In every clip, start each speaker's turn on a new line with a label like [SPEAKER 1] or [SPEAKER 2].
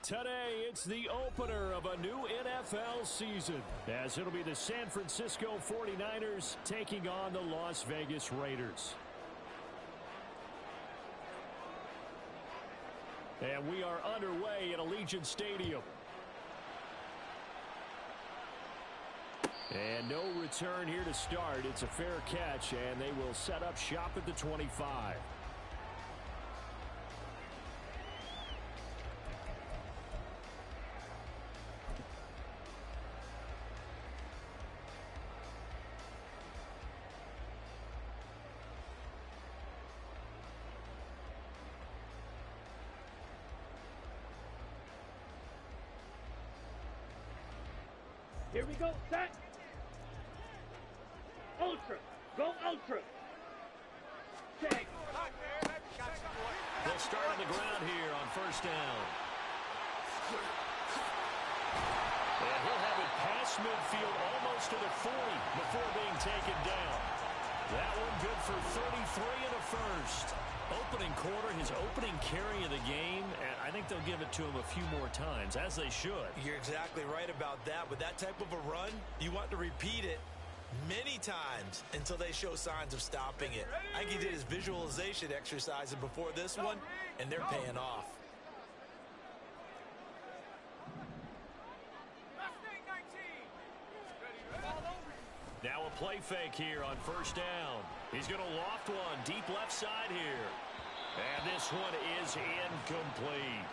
[SPEAKER 1] Today, it's the opener of a new NFL season, as it'll be the San Francisco 49ers taking on the Las Vegas Raiders. And we are underway at Allegiant Stadium. And no return here to start. It's a fair catch, and they will set up shop at the 25.
[SPEAKER 2] Here we go, set. Ultra, go ultra. Take.
[SPEAKER 1] They'll start on the ground here on first down. And he'll have it past midfield almost to the 40 before being taken down. That one good for 33 and a first. Opening quarter, his opening carry of the game, and I think they'll give it to him a few more times, as they should.
[SPEAKER 3] You're exactly right about that. With that type of a run, you want to repeat it many times until they show signs of stopping it. I think he did his visualization exercises before this one, and they're paying off.
[SPEAKER 1] Now a play fake here on first down. He's going to loft one deep left side here. And this one is incomplete.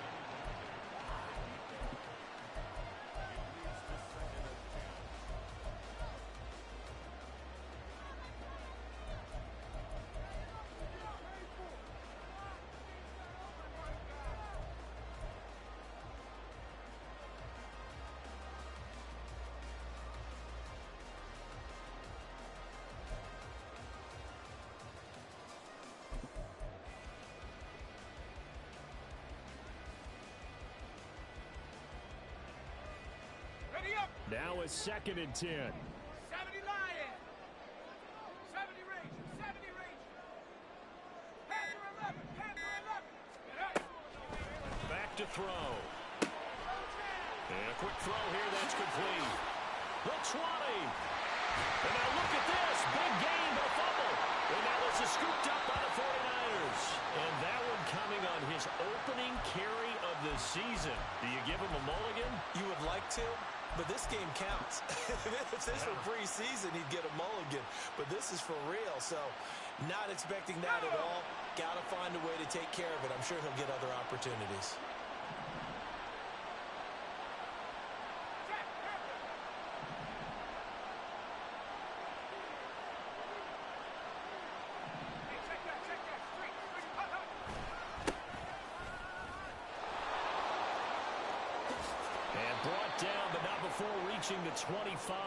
[SPEAKER 1] Now it's 2nd and 10.
[SPEAKER 4] 70 Lions. 70 Rangers. 70 Rangers. Panther 11. Panther 11.
[SPEAKER 1] Back to throw. And a quick throw here. That's complete. The 20. And now look at this. Big gain, but a fumble. And now this is scooped up by the 49ers. And that one coming on his opening carry of the season. Do you give him a mulligan?
[SPEAKER 3] You would like to, but this game counts. If this were preseason, he'd get a mulligan. But this is for real, so not expecting that at all. Got to find a way to take care of it. I'm sure he'll get other opportunities.
[SPEAKER 1] Reaching the 25.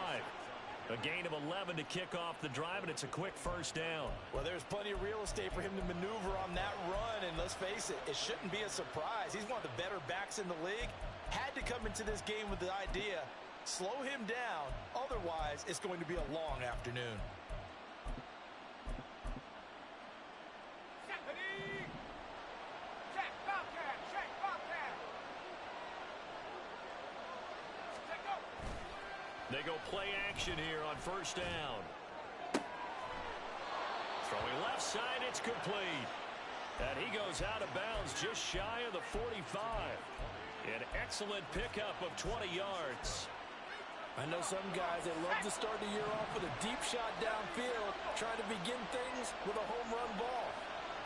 [SPEAKER 1] A gain of 11 to kick off the drive, and it's a quick first down.
[SPEAKER 3] Well, there's plenty of real estate for him to maneuver on that run, and let's face it, it shouldn't be a surprise. He's one of the better backs in the league. Had to come into this game with the idea, slow him down, otherwise it's going to be a long afternoon.
[SPEAKER 1] They go play action here on first down. Throwing left side, it's complete. And he goes out of bounds just shy of the 45. An excellent pickup of 20 yards.
[SPEAKER 3] I know some guys, they love to start the year off with a deep shot downfield, trying to begin things with a home run ball.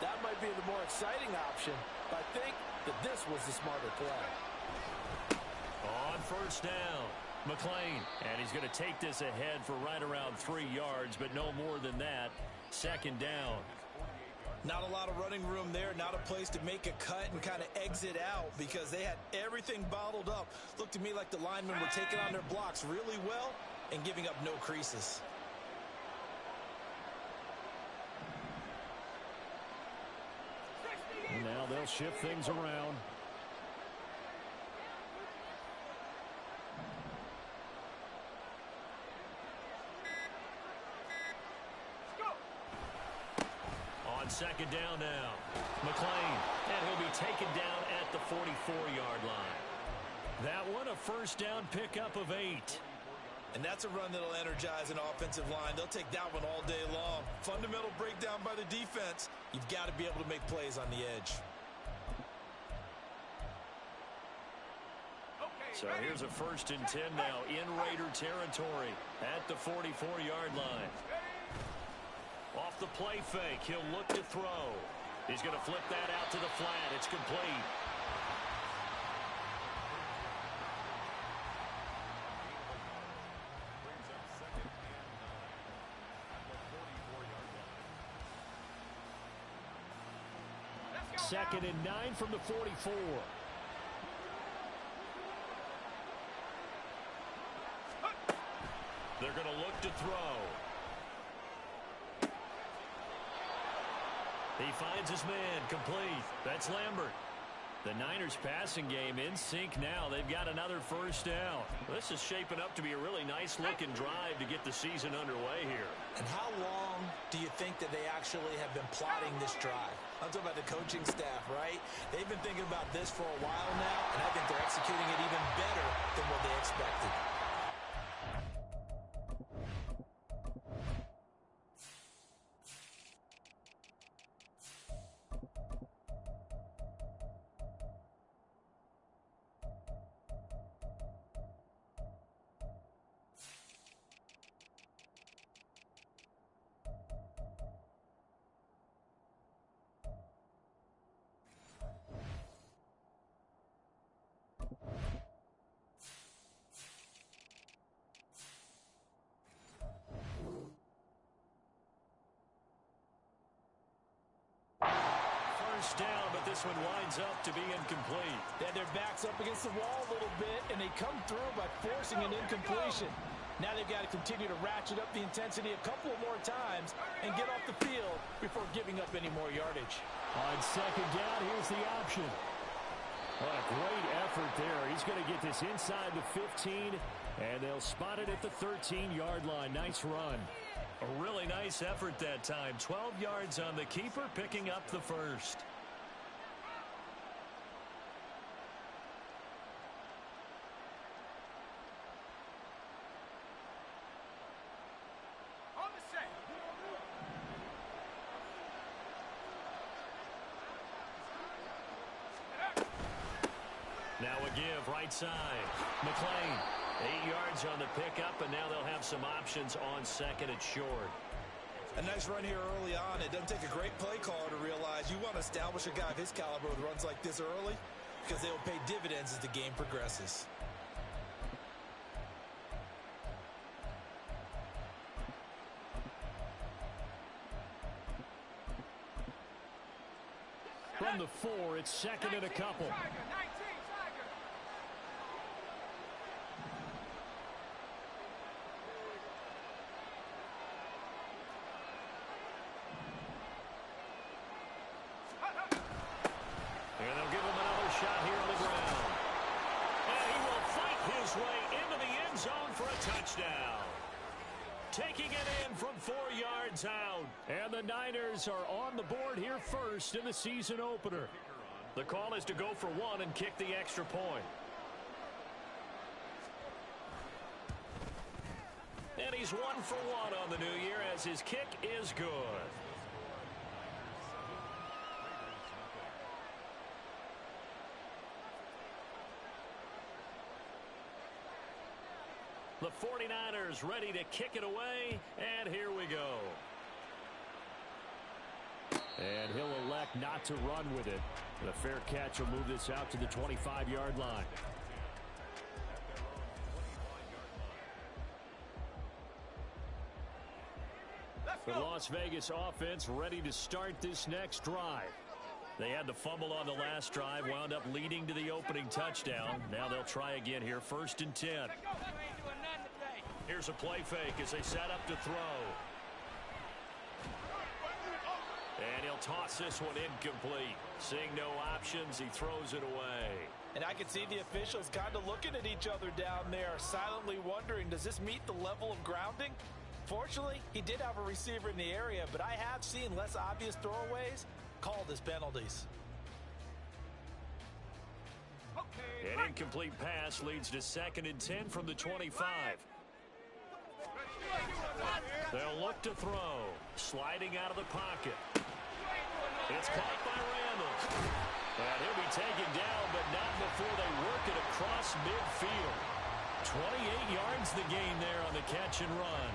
[SPEAKER 3] That might be the more exciting option, but I think that this was the smarter play.
[SPEAKER 1] On first down, McLean, and he's going to take this ahead for right around 3 yards, but no more than that. 2nd down.
[SPEAKER 3] Not a lot of running room there, not a place to make a cut and kind of exit out because they had everything bottled up. Looked to me like the linemen were taking on their blocks really well and giving up no creases.
[SPEAKER 1] And now they'll shift things around. On 2nd down now, McLean, and he'll be taken down at the 44-yard line. That one a first down pickup of 8.
[SPEAKER 3] And that's a run that'll energize an offensive line. They'll take that one all day long. Fundamental breakdown by the defense. You've got to be able to make plays on the edge.
[SPEAKER 1] So here's a 1st and 10 now in Raider territory at the 44-yard line. Off the play fake, he'll look to throw. He's going to flip that out to the flat. It's complete. Second and 9 from the 44. They're going to look to throw. He finds his man, complete. That's Lambert. The Niners passing game in sync now. They've got another first down. This is shaping up to be a really nice-looking drive to get the season underway here.
[SPEAKER 3] And how long do you think that they actually have been plotting this drive? I'm talking about the coaching staff, right? They've been thinking about this for a while now, and I think they're executing it even better than what they expected.
[SPEAKER 1] Down, but this one winds up to be incomplete.
[SPEAKER 3] They had their backs up against the wall a little bit, and they come through by forcing an incompletion. Now they've got to continue to ratchet up the intensity a couple more times and get off the field before giving up any more yardage.
[SPEAKER 1] On second down, here's the option. What a great effort there. He's going to get this inside the 15, and they'll spot it at the 13-yard line. Nice run. A really nice effort that time. 12 yards on the keeper, picking up the first. Now a give, right side. McLean, 8 yards on the pickup, and now they'll have some options on second and short.
[SPEAKER 3] A nice run here early on. It doesn't take a great play caller to realize you want to establish a guy of his caliber with runs like this early because they will pay dividends as the game progresses.
[SPEAKER 1] From the 4, it's second and a couple. And they'll give him another shot here on the ground. And he will fight his way into the end zone for a touchdown. Taking it in from 4 yards out. And the Niners are on the board here first in the season opener. The call is to go for 1 and kick the extra point. And he's 1 for 1 on the new year as his kick is good. The 49ers ready to kick it away, and here we go. And he'll elect not to run with it. The fair catch will move this out to the 25-yard line. The Las Vegas offense ready to start this next drive. They had the fumble on the last drive, wound up leading to the opening touchdown. Now they'll try again here, 1st and 10. Here's a play fake as they set up to throw. And he'll toss this one incomplete. Seeing no options, he throws it away.
[SPEAKER 3] And I can see the officials kind of looking at each other down there, silently wondering, does this meet the level of grounding? Fortunately, he did have a receiver in the area, but I have seen less obvious throwaways called as penalties.
[SPEAKER 1] And incomplete pass leads to 2nd and 10 from the 25. They'll look to throw. Sliding out of the pocket. It's caught by Randall. And he'll be taken down, but not before they work it across midfield. 28 yards the gain there on the catch and run.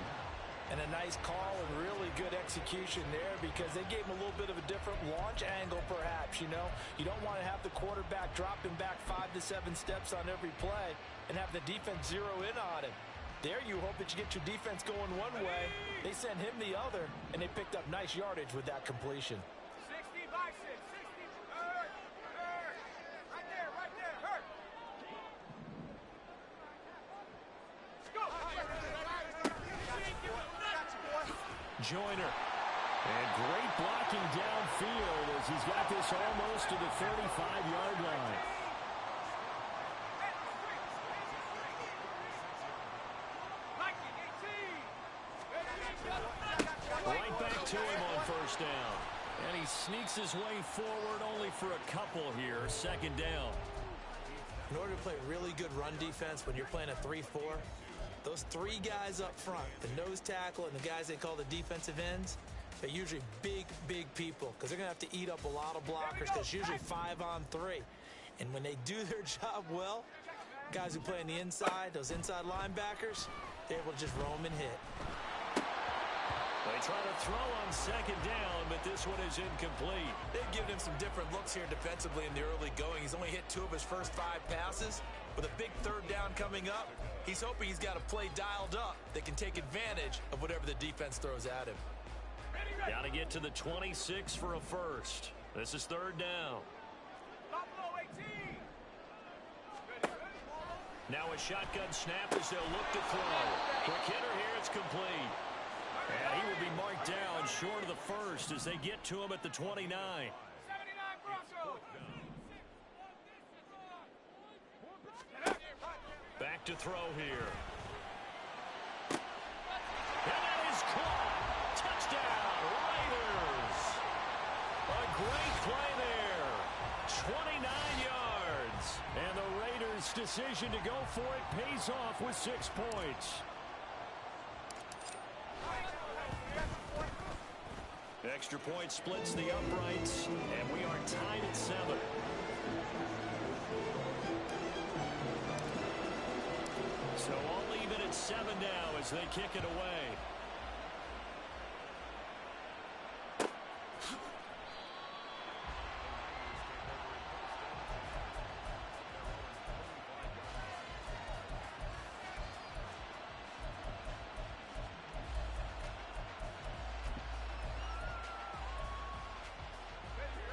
[SPEAKER 3] And a nice call and really good execution there because they gave him a little bit of a different launch angle perhaps, you know. You don't want to have the quarterback dropping back 5 to 7 steps on every play and have the defense zero in on him. There you hope that you get your defense going one way. They sent him the other, and they picked up nice yardage with that completion.
[SPEAKER 4] 60 by 6, 60. Hurt. Right there, hurt. Go.
[SPEAKER 1] Joyner. And great blocking downfield as he's got this almost to the 35-yard line. Right back to him on first down. And he sneaks his way forward only for a couple here. 2nd down.
[SPEAKER 3] In order to play really good run defense when you're playing a 3-4, those 3 guys up front, the nose tackle and the guys they call the defensive ends, they're usually big people because they're going to have to eat up a lot of blockers because it's usually 5 on 3. And when they do their job well, guys who play on the inside, those inside linebackers, they're able to just roam and hit.
[SPEAKER 1] They try to throw on 2nd down, but this one is incomplete.
[SPEAKER 3] They've given him some different looks here defensively in the early going. He's only hit 2 of his first 5 passes. With a big 3rd down coming up, he's hoping he's got a play dialed up that can take advantage of whatever the defense throws at him.
[SPEAKER 1] Got to get to the 26 for a first. This is 3rd down.
[SPEAKER 4] Buffalo 18.
[SPEAKER 1] Now a shotgun snap as they'll look to throw. Quick hitter here, it's complete. And he will be marked down short of the first as they get to him at the 29.
[SPEAKER 4] 79 Broncos.
[SPEAKER 1] Back to throw here. And that is caught. Touchdown, Raiders. A great play there. 29 yards. And the Raiders' decision to go for it pays off with 6 points. Extra point splits the uprights, and we are tied at 7. So all even at 7 now as they kick it away.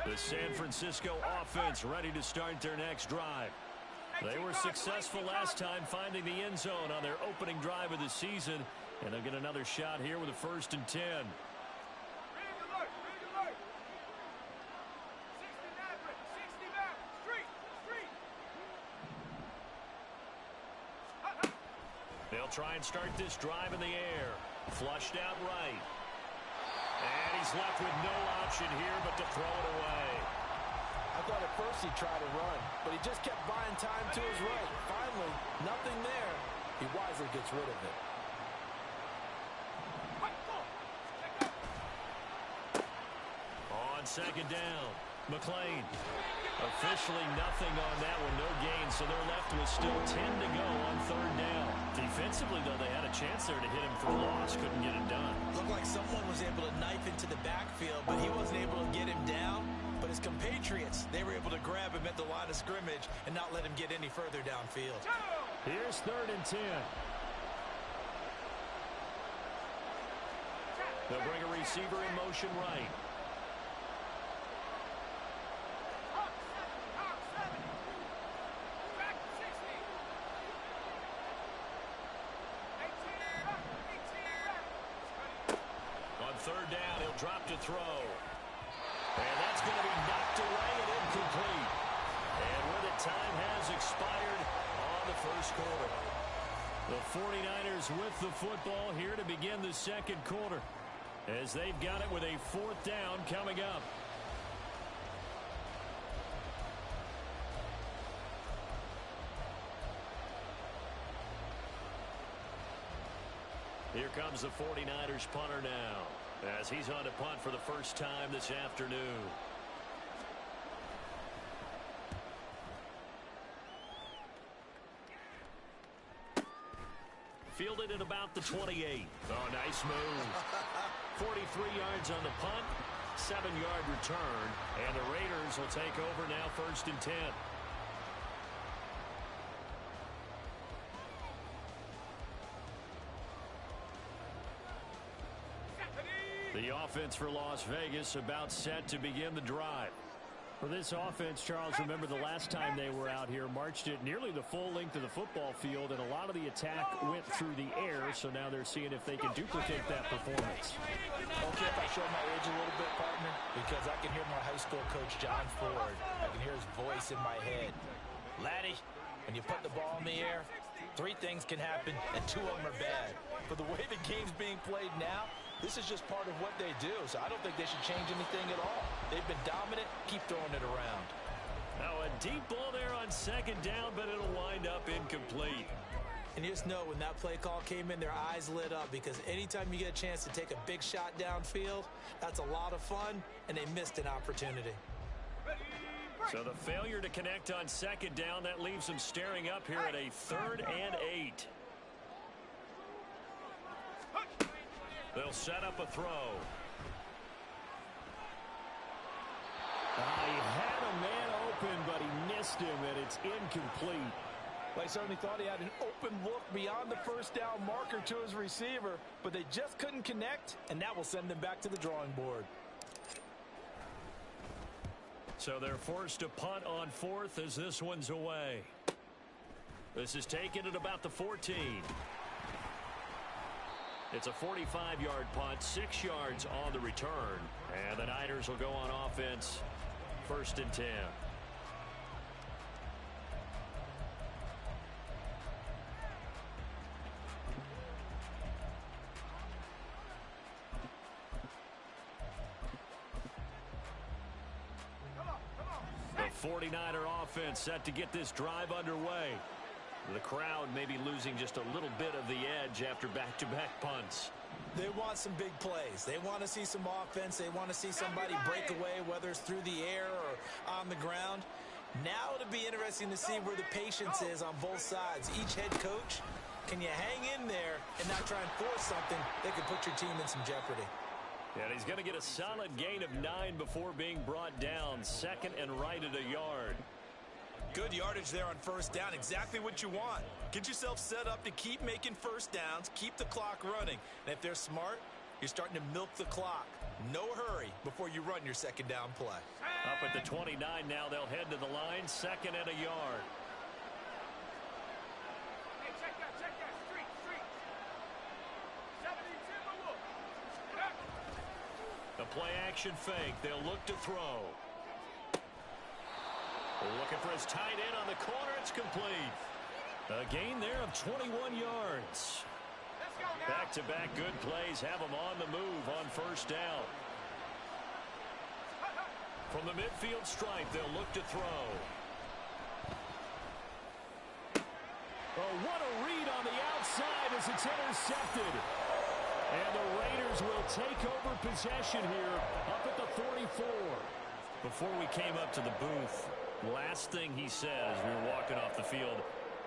[SPEAKER 1] The San Francisco offense ready to start their next drive. They were successful last time finding the end zone on their opening drive of the season, and they'll get another shot here with a 1st and 10. They'll try and start this drive in the air. Flushed out right. And he's left with no option here but to throw it away.
[SPEAKER 3] I thought at first he'd try to run, but he just kept buying time to his right. Finally, nothing there. He wisely gets rid of it.
[SPEAKER 1] On 2nd down, McLean. Officially nothing on that one, no gain, so they're left with still 10 to go on 3rd down. Defensively, though, they had a chance there to hit him for loss, couldn't get it done.
[SPEAKER 3] Looked like someone was able to knife into the backfield, but he wasn't able to get him down. But his compatriots, they were able to grab him at the line of scrimmage and not let him get any further downfield.
[SPEAKER 1] Here's 3rd and 10. They'll bring a receiver in motion right. On 3rd down, he'll drop to throw. And that's going to be knocked away and incomplete. And with it, time has expired on the 1st quarter. The 49ers with the football here to begin the 2nd quarter, as they've got it with a 4th down coming up. Here comes the 49ers punter now, as he's on to punt for the first time this afternoon. Fielded at about the 28. Oh, nice move. 43 yards on the punt, 7-yard return, and the Raiders will take over now, 1st and 10. The offense for Las Vegas about set to begin the drive.
[SPEAKER 5] For this offense, Charles, remember the last time they were out here, marched it nearly the full length of the football field, and a lot of the attack went through the air, so now they're seeing if they can duplicate that performance.
[SPEAKER 3] Okay, if I show my age a little bit, partner, because I can hear my high school coach, John Ford. I can hear his voice in my head. Laddie, when you put the ball in the air, 3 things can happen, and 2 of them are bad. For the way the game's being played now, this is just part of what they do, so I don't think they should change anything at all. They've been dominant. Keep throwing it around.
[SPEAKER 1] Now a deep ball there on 2nd down, but it'll wind up incomplete.
[SPEAKER 3] And you just know when that play call came in, their eyes lit up, because anytime you get a chance to take a big shot downfield, that's a lot of fun, and they missed an opportunity.
[SPEAKER 1] So the failure to connect on 2nd down, that leaves them staring up here at a 3rd and 8. They'll set up a throw.
[SPEAKER 5] He had a man open, but he missed him, and it's incomplete.
[SPEAKER 3] Well, I certainly thought he had an open look beyond the 1st down marker to his receiver, but they just couldn't connect, and that will send them back to the drawing board.
[SPEAKER 1] So they're forced to punt on 4th as this one's away. This is taken at about the 14. It's a 45-yard punt, 6 yards on the return. And the Niners will go on offense, 1st and 10. The 49er offense set to get this drive underway. The crowd may be losing just a little bit of the edge after back-to-back punts.
[SPEAKER 3] They want some big plays. They want to see some offense. They want to see somebody break away, whether it's through the air or on the ground. Now it'll be interesting to see where the patience is on both sides. Each head coach, can you hang in there and not try and force something that could put your team in some jeopardy?
[SPEAKER 1] And he's going to get a solid gain of 9 before being brought down. 2nd and right at a yard.
[SPEAKER 3] Good yardage there on 1st down. Exactly what you want. Get yourself set up to keep making 1st downs, keep the clock running. And if they're smart, you're starting to milk the clock. No hurry before you run your 2nd down play.
[SPEAKER 1] Up at the 29 now, they'll head to the line, 2nd and a yard.
[SPEAKER 4] Hey, check that, street. 70 Timberwolves.
[SPEAKER 1] The play action fake. They'll look to throw. Looking for his tight end on the corner. It's complete. A gain there of 21 yards.
[SPEAKER 4] Let's go now.
[SPEAKER 1] Back-to-back good plays have him on the move on 1st down. From the midfield stripe, they'll look to throw.
[SPEAKER 5] Oh, what a read on the outside as it's intercepted. And the Raiders will take over possession here up at the 44.
[SPEAKER 1] Before we came up to the booth, last thing he said as we were walking off the field,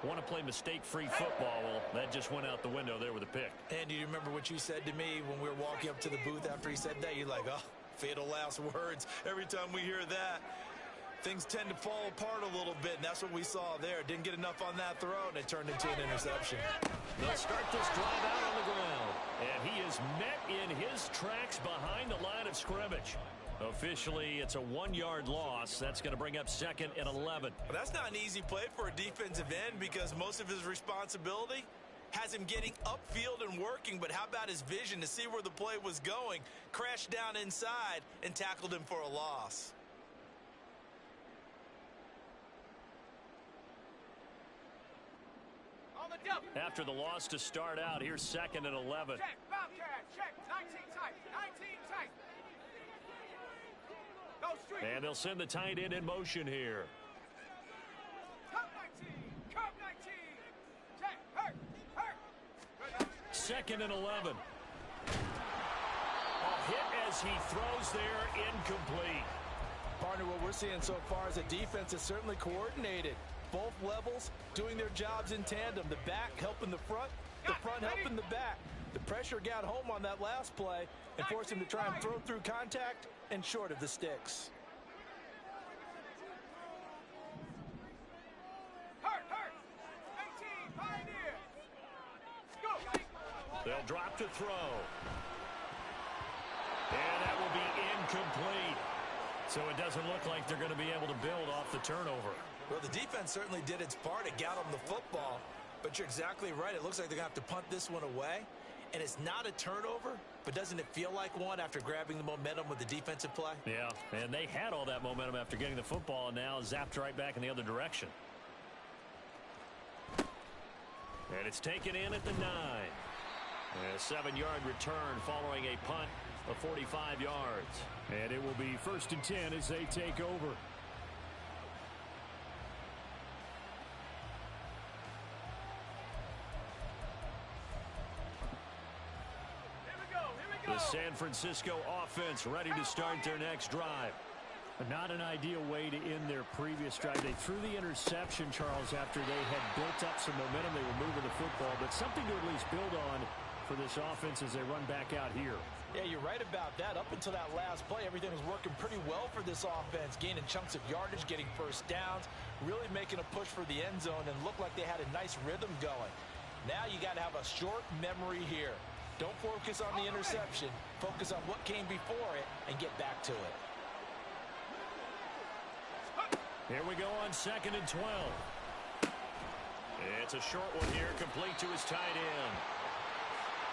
[SPEAKER 1] want to play mistake-free football. Well, that just went out the window there with a pick.
[SPEAKER 3] And do you remember what you said to me when we were walking up to the booth after he said that? You're like, oh, fatal last words. Every time we hear that, things tend to fall apart a little bit, and that's what we saw there. Didn't get enough on that throw, and it turned into an interception.
[SPEAKER 1] They'll start this drive out on the ground, and he is met in his tracks behind the line of scrimmage. Officially, it's a 1-yard loss. That's going to bring up 2nd and 11.
[SPEAKER 3] Well, that's not an easy play for a defensive end because most of his responsibility has him getting upfield and working, but how about his vision to see where the play was going, crashed down inside, and tackled him for a loss.
[SPEAKER 4] On the double.
[SPEAKER 1] After the loss to start out, here's 2nd and 11.
[SPEAKER 4] Check, Bobcat, check. 19 tight. 19 tight. Go street.
[SPEAKER 1] And they'll send the tight end in motion here.
[SPEAKER 4] Come 19. Come 19. Check. Hurt.
[SPEAKER 5] 2nd and 11.
[SPEAKER 1] A hit as he throws there, incomplete.
[SPEAKER 3] Partner, what we're seeing so far is the defense is certainly coordinated. Both levels doing their jobs in tandem. The back helping the front helping the back. The pressure got home on that last play and forced him to try and throw through contact and short of the sticks.
[SPEAKER 4] Hurt. 18, Pioneer. Go.
[SPEAKER 1] They'll drop to throw. And that will be incomplete.
[SPEAKER 5] So it doesn't look like they're going to be able to build off the turnover.
[SPEAKER 3] Well, the defense certainly did its part. It got them the football. But you're exactly right. It looks like they're going to have to punt this one away. And it's not a turnover, but doesn't it feel like one after grabbing the momentum with the defensive play?
[SPEAKER 5] Yeah, and they had all that momentum after getting the football, and now zapped right back in the other direction. And it's taken in at the 9. And a 7-yard return following a punt of 45 yards. And it will be 1st and 10 as they take over. The San Francisco offense ready to start their next drive. Not an ideal way to end their previous drive. They threw the interception, Charles, after they had built up some momentum. They were moving the football, but something to at least build on for this offense as they run back out here.
[SPEAKER 3] Yeah, you're right about that. Up until that last play, everything was working pretty well for this offense, gaining chunks of yardage, getting first downs, really making a push for the end zone, and looked like they had a nice rhythm going. Now you got to have a short memory here. Don't focus on the interception. Focus on what came before it and get back to it.
[SPEAKER 5] Here we go on 2nd and 12.
[SPEAKER 1] It's a short one here, complete to his tight end.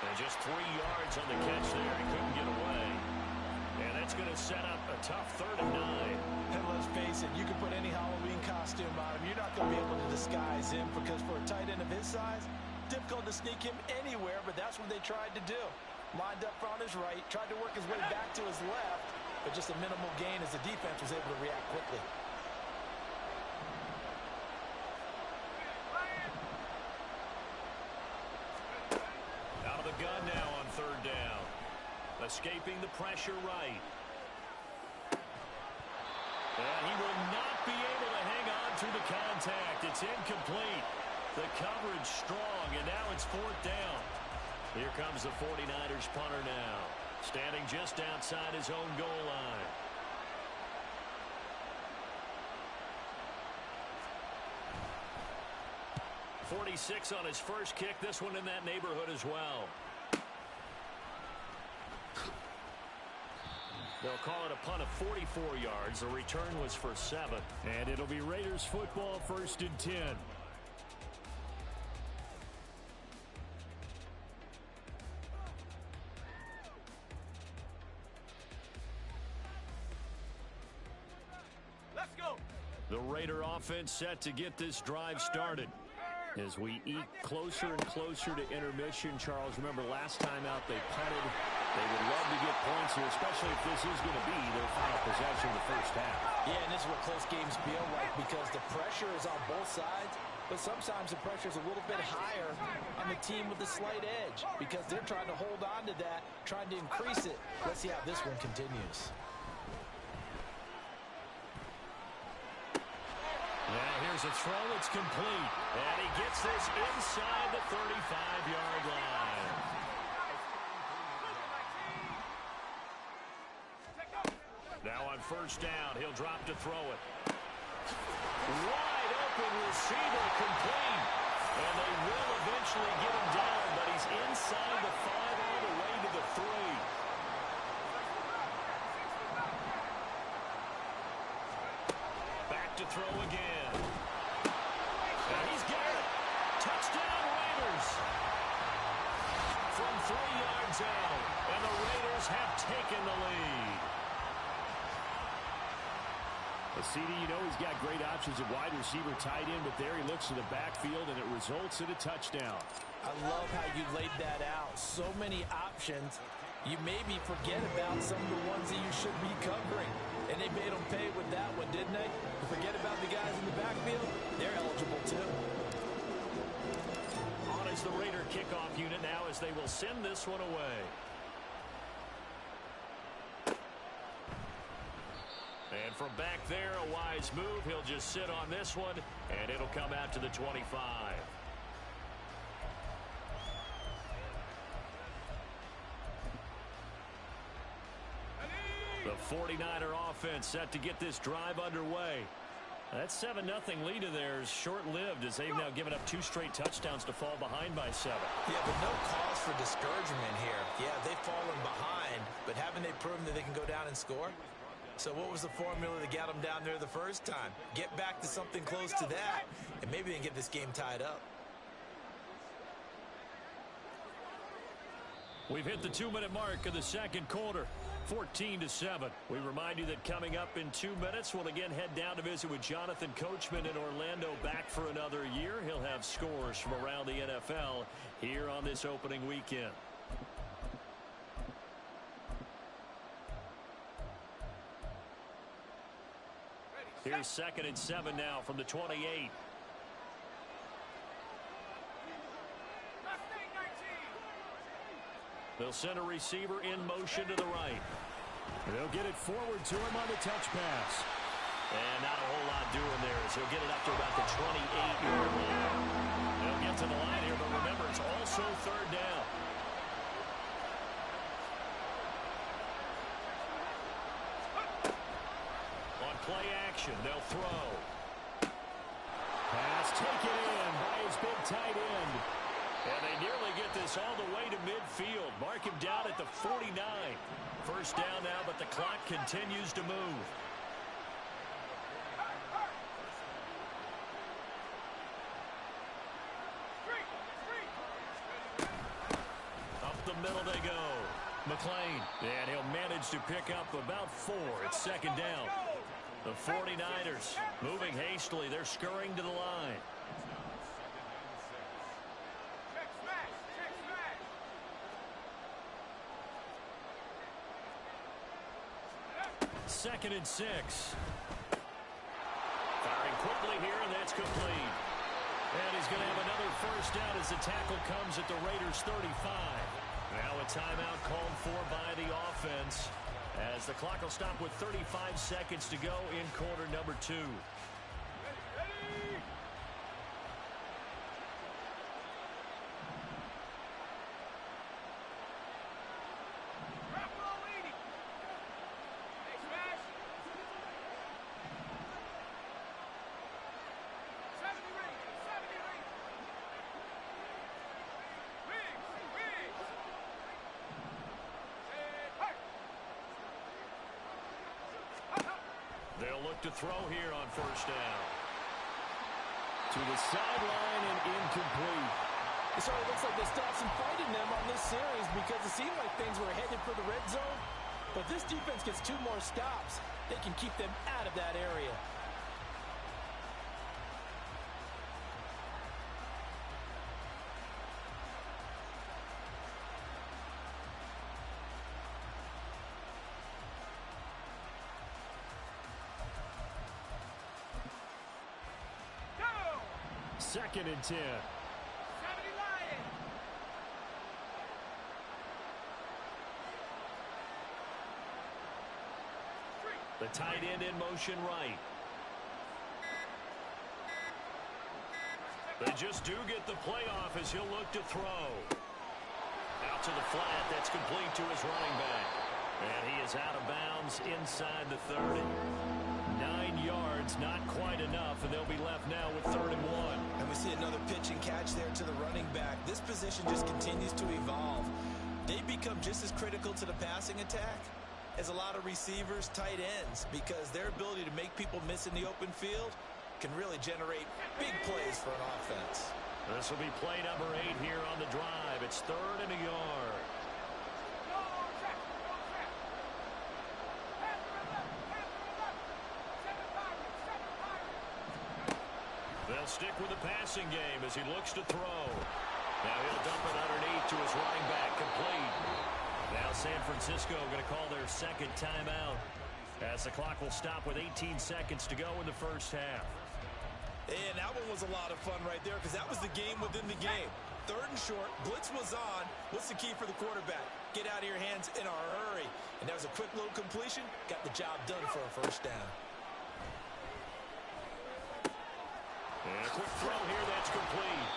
[SPEAKER 1] And just 3 yards on the catch there. He couldn't get away. And that's going to set up a tough 3rd and 9.
[SPEAKER 3] And let's face it, you can put any Halloween costume on him. You're not going to be able to disguise him because for a tight end of his size, difficult to sneak him anywhere, but that's what they tried to do. Lined up on his right, tried to work his way back to his left, but just a minimal gain as the defense was able to react quickly.
[SPEAKER 1] Out of the gun now on 3rd down. Escaping the pressure right. And he will not be able to hang on through the contact. It's incomplete. The coverage strong, and now it's 4th down. Here comes the 49ers punter now, standing just outside his own goal line. .46 on his first kick. This one in that neighborhood as well. They'll call it a punt of 44 yards. The return was for 7.
[SPEAKER 5] And it'll be Raiders football, 1st and 10.
[SPEAKER 4] Let's go.
[SPEAKER 5] The Raider offense set to get this drive started. As we eke closer and closer to intermission, Charles, remember last time out they punted. They would love to get points here, especially if this is going to be their final possession of the first half.
[SPEAKER 3] Yeah, and this is what close games feel like because the pressure is on both sides, but sometimes the pressure is a little bit higher on the team with the slight edge because they're trying to hold on to that, trying to increase it. Let's see how this one continues.
[SPEAKER 5] Here's a throw. It's complete.
[SPEAKER 1] And he gets this inside the 35-yard line. Now on 1st down, he'll drop to throw it. Wide open receiver, complete. And they will eventually get him down, but he's inside the 5 all the way to the 3. Back to throw again. And he's got it. Touchdown, Raiders. From 3 yards out, and the Raiders have taken the lead.
[SPEAKER 5] CD, you know he's got great options at wide receiver, tight end, but there he looks to the backfield, and it results in a touchdown.
[SPEAKER 3] I love how you laid that out. So many options. You maybe forget about some of the ones that you should be covering. And they made them pay with that one, didn't they? Forget about the guys in the backfield. They're eligible, too.
[SPEAKER 1] On is the Raider kickoff unit now as
[SPEAKER 5] as they will send this one away. And from back there, a wise move. He'll just sit on this one, and it'll come out to the 25. The 49er offense set to get this drive underway. That 7-0 lead of theirs short-lived as they've now given up 2 straight touchdowns to fall behind by 7.
[SPEAKER 3] Yeah, but no cause for discouragement here. Yeah, they've fallen behind, but haven't they proven that they can go down and score? So what was the formula that got them down there the first time? Get back to something close to that, and maybe they can get this game tied up.
[SPEAKER 5] We've hit the 2-minute mark of the second quarter. 14-7. We remind you that coming up in 2 minutes, we'll again head down to visit with Jonathan Coachman in Orlando, back for another year. He'll have scores from around the NFL here on this opening weekend. Here's 2nd and 7 now from the 28. They'll send a receiver in motion to the right. They'll get it forward to him on the touch pass. And not a whole lot doing there as he'll get it up to about the 28-yard line. They'll get to the line here, but remember, it's also 3rd down. On play action, they'll throw. Pass taken in by his big tight end. And they nearly get this all the way to midfield. Mark him down at the 49. 1st down now, but the clock continues to move. Up the middle they go. McLean, and he'll manage to pick up about 4. It's 2nd down. The 49ers moving hastily. They're scurrying to the line. 2nd and 6. Firing quickly here, and that's complete. And he's going to have another 1st down as the tackle comes at the Raiders' 35. Now a timeout called for by the offense as the clock will stop with 35 seconds to go in quarter number 2. They'll look to throw here on 1st down. To the sideline and incomplete.
[SPEAKER 3] It sort of looks like they stopped some fight in them on this series because it seemed like things were headed for the red zone. But this defense gets 2 more stops. They can keep them out of that area.
[SPEAKER 5] Second and 10. The tight end in motion right. They just do get the playoff as he'll look to throw. Out to the flat. That's complete to his running back. And he is out of bounds inside the 30. 9 yards, not quite enough, and they'll be left now with 3rd and 1.
[SPEAKER 3] And we see another pitch and catch there to the running back. This position just continues to evolve. They become just as critical to the passing attack as a lot of receivers, tight ends, because their ability to make people miss in the open field can really generate big plays for an offense.
[SPEAKER 5] This will be play number 8 here on the drive. It's 3rd and a yard. They'll stick with the passing game as he looks to throw. Now he'll dump it underneath to his running back, complete. Now San Francisco going to call their 2nd timeout as the clock will stop with 18 seconds to go in the 1st half.
[SPEAKER 3] And that one was a lot of fun right there because that was the game within the game. 3rd and short. Blitz was on. What's the key for the quarterback? Get out of your hands in a hurry. And that was a quick little completion. Got the job done for a 1st down.
[SPEAKER 1] And a quick throw here that's complete.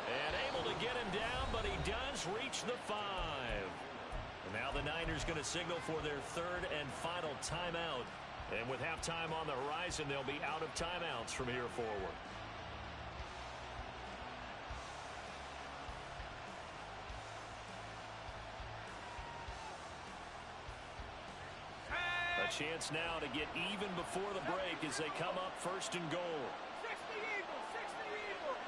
[SPEAKER 1] And able to get him down, but he does reach the 5. And now the Niners going to signal for their 3rd and final timeout. And with halftime on the horizon, they'll be out of timeouts from here forward. A chance now to get even before the break as they come up 1st and goal.
[SPEAKER 4] 60 Eagles, 60 Eagles.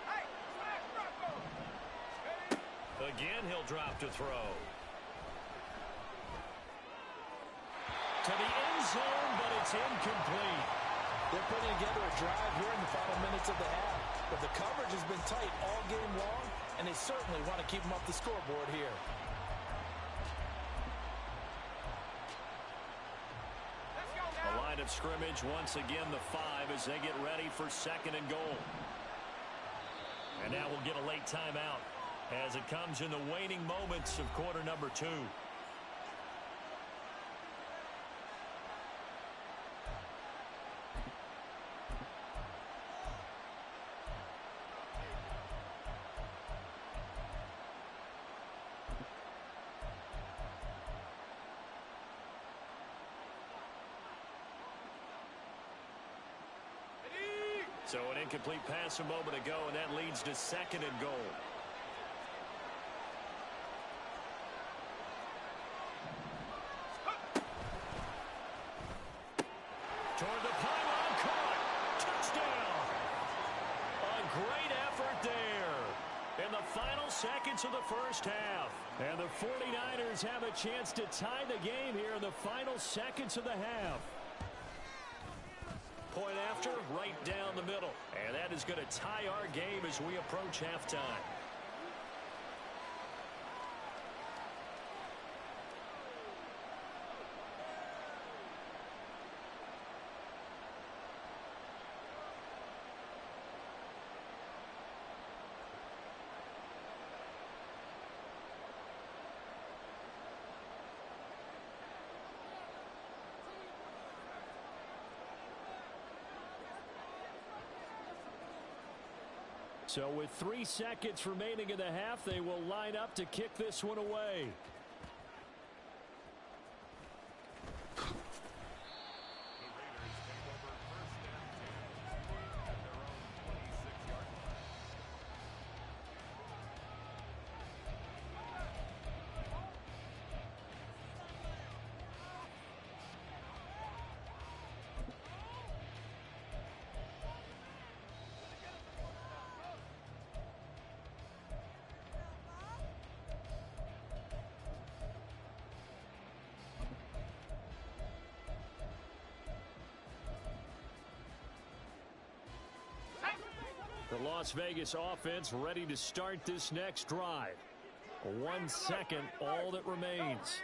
[SPEAKER 4] Hey, smash Rocco.
[SPEAKER 1] Again, he'll drop to throw. To the end zone, but it's incomplete.
[SPEAKER 3] They're putting together a drive here in the final minutes of the half. But the coverage has been tight all game long, and they certainly want to keep them off the scoreboard here.
[SPEAKER 4] Let's go
[SPEAKER 1] A
[SPEAKER 4] now.
[SPEAKER 1] line of scrimmage, once again the 5 as they get ready for 2nd and goal. And now we'll get a late timeout as it comes in the waning moments of quarter number 2. So an incomplete pass a moment ago, and that leads to 2nd and goal. Toward the pylon, caught. Touchdown. A great effort there in the final seconds of the 1st half. And the 49ers have a chance to tie the game here in the final seconds of the half. Point after, right down the middle. And that is going to tie our game as we approach halftime. So with 3 seconds remaining in the half, they will line up to kick this one away. The Las Vegas offense ready to start this next drive. 1 second, all that remains.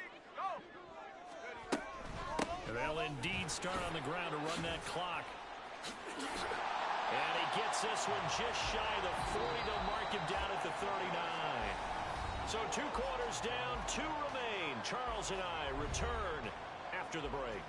[SPEAKER 1] They'll indeed start on the ground to run that clock. And he gets this one just shy of the 40. They'll mark him down at the 39. So 2 quarters down, 2 remain. Charles and I return after the break.